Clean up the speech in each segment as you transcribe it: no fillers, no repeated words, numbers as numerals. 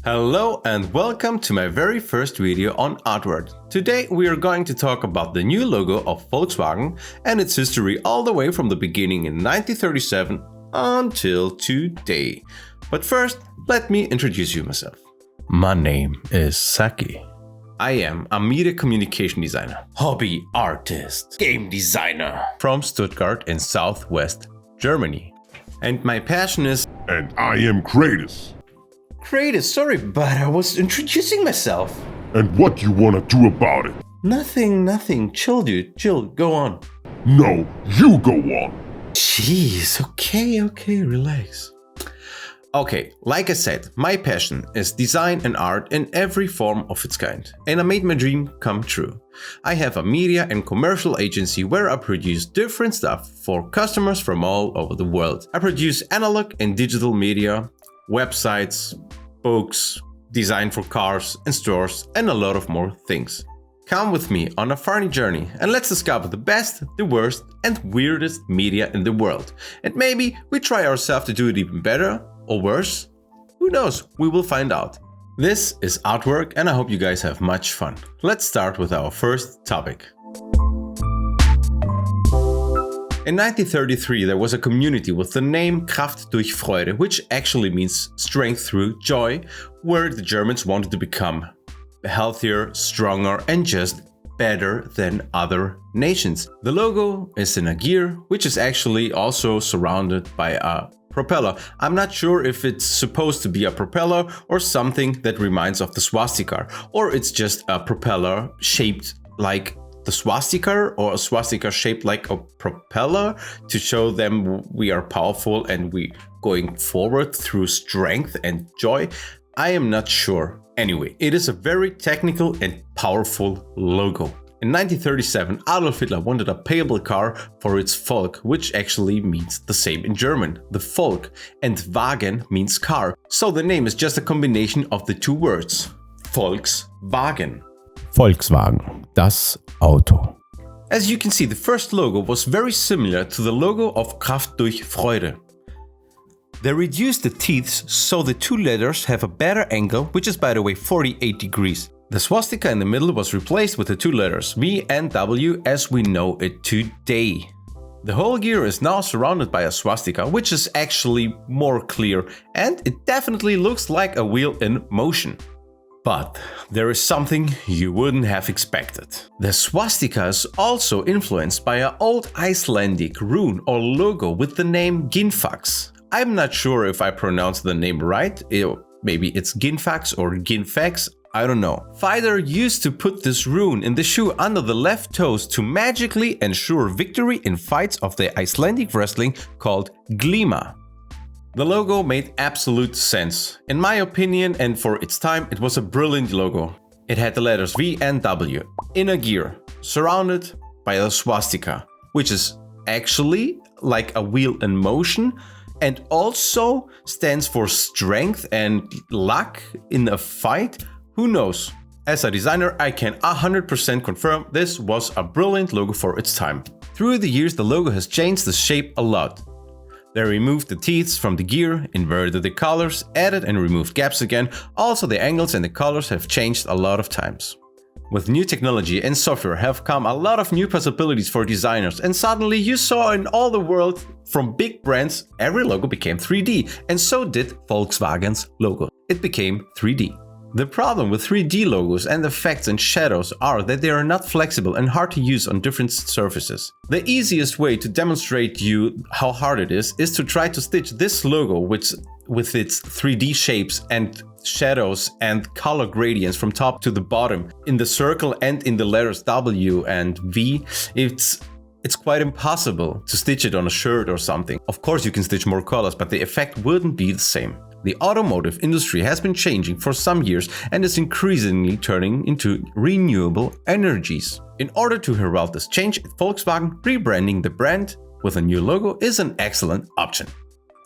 Hello and welcome to my very first video on ArtWord. Today we are going to talk about the new logo of Volkswagen and its history all the way from the beginning in 1937 until today. But first, let me introduce you myself. My name is Saki. I am a media communication designer, hobby artist, game designer from Stuttgart in southwest Germany. And my passion is... And I am Kratos. Kratos, sorry, but I was introducing myself. And what you wanna do about it? Nothing. Chill, dude. Chill. Go on. No, you go on. Jeez, okay, relax. Okay, like I said, my passion is design and art in every form of its kind. And I made my dream come true. I have a media and commercial agency where I produce different stuff for customers from all over the world. I produce analog and digital media, websites, books, design for cars and stores, and a lot of more things. Come with me on a funny journey and let's discover the best, the worst, and weirdest media in the world. And maybe we try ourselves to do it even better or worse. Who knows? We will find out. This is ArtWord and I hope you guys have much fun. Let's start with our first topic. In 1933, there was a community with the name Kraft durch Freude, which actually means strength through joy, where the Germans wanted to become healthier, stronger, and just better than other nations. The logo is in a gear, which is actually also surrounded by a propeller. I'm not sure if it's supposed to be a propeller or something that reminds of the swastika, or it's just a propeller shaped like the swastika, or a swastika shaped like a propeller to show them we are powerful and we going forward through strength and joy. I am not sure. Anyway, it is a very technical and powerful logo. In 1937, Adolf Hitler wanted a payable car for its Volk, which actually means the same in German, the Volk, and Wagen means car. So the name is just a combination of the two words, Volkswagen. Volkswagen, das Auto. As you can see, the first logo was very similar to the logo of Kraft durch Freude. They reduced the teeth so the two letters have a better angle, which is by the way 48 degrees. The swastika in the middle was replaced with the two letters V and W as we know it today. The whole gear is now surrounded by a swastika, which is actually more clear, and it definitely looks like a wheel in motion. But there is something you wouldn't have expected. The swastika is also influenced by an old Icelandic rune or logo with the name Ginfax. I'm not sure if I pronounced the name right, maybe it's Ginfax or Ginfax, I don't know. Fighter used to put this rune in the shoe under the left toes to magically ensure victory in fights of the Icelandic wrestling called Glima. The logo made absolute sense. In my opinion and for its time, it was a brilliant logo. It had the letters V and W in a gear, surrounded by a swastika, which is actually like a wheel in motion and also stands for strength and luck in a fight. Who knows? As a designer, I can 100% confirm this was a brilliant logo for its time. Through the years, the logo has changed the shape a lot. They removed the teeth from the gear, inverted the colors, added and removed gaps again. Also, the angles and the colors have changed a lot of times. With new technology and software have come a lot of new possibilities for designers, and suddenly you saw in all the world from big brands, every logo became 3D, and so did Volkswagen's logo. It became 3D. The problem with 3D logos and effects and shadows are that they are not flexible and hard to use on different surfaces. The easiest way to demonstrate you how hard it is to try to stitch this logo with its 3D shapes and shadows and color gradients from top to the bottom in the circle and in the letters W and V. It's quite impossible to stitch it on a shirt or something. Of course you can stitch more colors, but the effect wouldn't be the same. The automotive industry has been changing for some years and is increasingly turning into renewable energies. In order to herald this change, Volkswagen rebranding the brand with a new logo is an excellent option.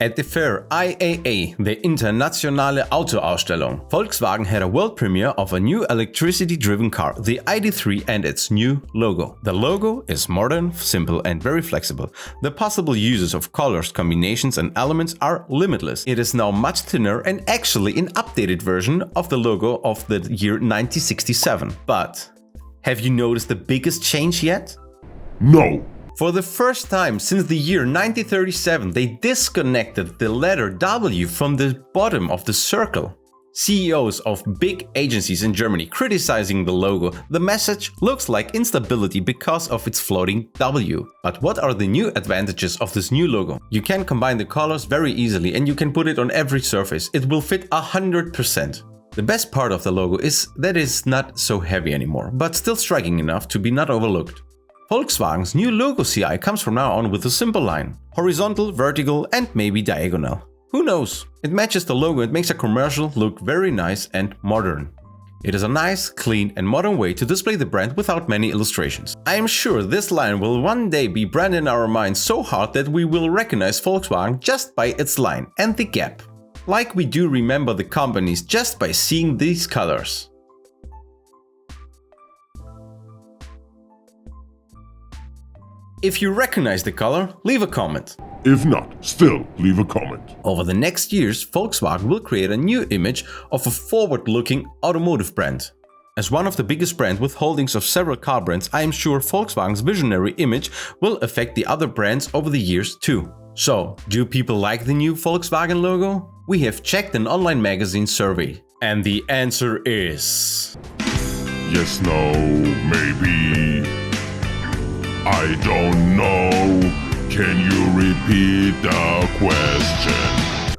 At the fair IAA, the Internationale Autoausstellung, Volkswagen had a world premiere of a new electricity-driven car, the ID.3, and its new logo. The logo is modern, simple, and very flexible. The possible uses of colors, combinations, and elements are limitless. It is now much thinner and actually an updated version of the logo of the year 1967. But have you noticed the biggest change yet? No! For the first time since the year 1937, they disconnected the letter W from the bottom of the circle. CEOs of big agencies in Germany criticizing the logo. The message looks like instability because of its floating W. But what are the new advantages of this new logo? You can combine the colors very easily and you can put it on every surface. It will fit 100%. The best part of the logo is that it's not so heavy anymore, but still striking enough to be not overlooked. Volkswagen's new logo CI comes from now on with a simple line. Horizontal, vertical, and maybe diagonal. Who knows? It matches the logo and makes a commercial look very nice and modern. It is a nice, clean and modern way to display the brand without many illustrations. I am sure this line will one day be branded in our minds so hard that we will recognize Volkswagen just by its line and the gap. Like we do remember the companies just by seeing these colors. If you recognize the color, leave a comment. If not, still leave a comment. Over the next years, Volkswagen will create a new image of a forward-looking automotive brand. As one of the biggest brands with holdings of several car brands, I am sure Volkswagen's visionary image will affect the other brands over the years too. So, do people like the new Volkswagen logo? We have checked an online magazine survey. And the answer is... Yes, no, maybe... I don't know. Can you repeat the question?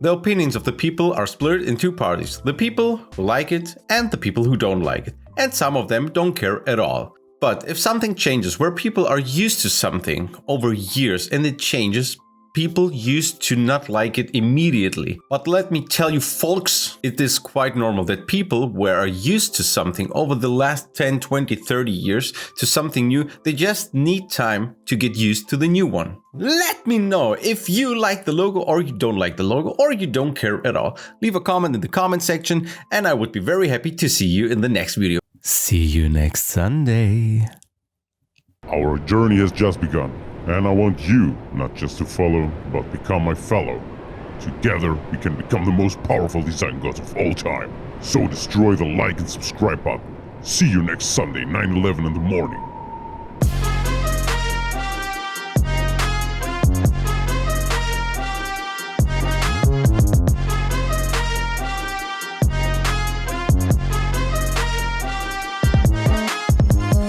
The opinions of the people are split in two parties. The people who like it and the people who don't like it. And some of them don't care at all. But if something changes where people are used to something over years and it changes, people used to not like it immediately. But let me tell you folks, it is quite normal that people were used to something over the last 10, 20, 30 years to something new, they just need time to get used to the new one. Let me know if you like the logo or you don't like the logo or you don't care at all. Leave a comment in the comment section and I would be very happy to see you in the next video. See you next Sunday. Our journey has just begun. And I want you not just to follow, but become my fellow. Together, we can become the most powerful design gods of all time. So destroy the like and subscribe button. See you next Sunday, 9/11 in the morning.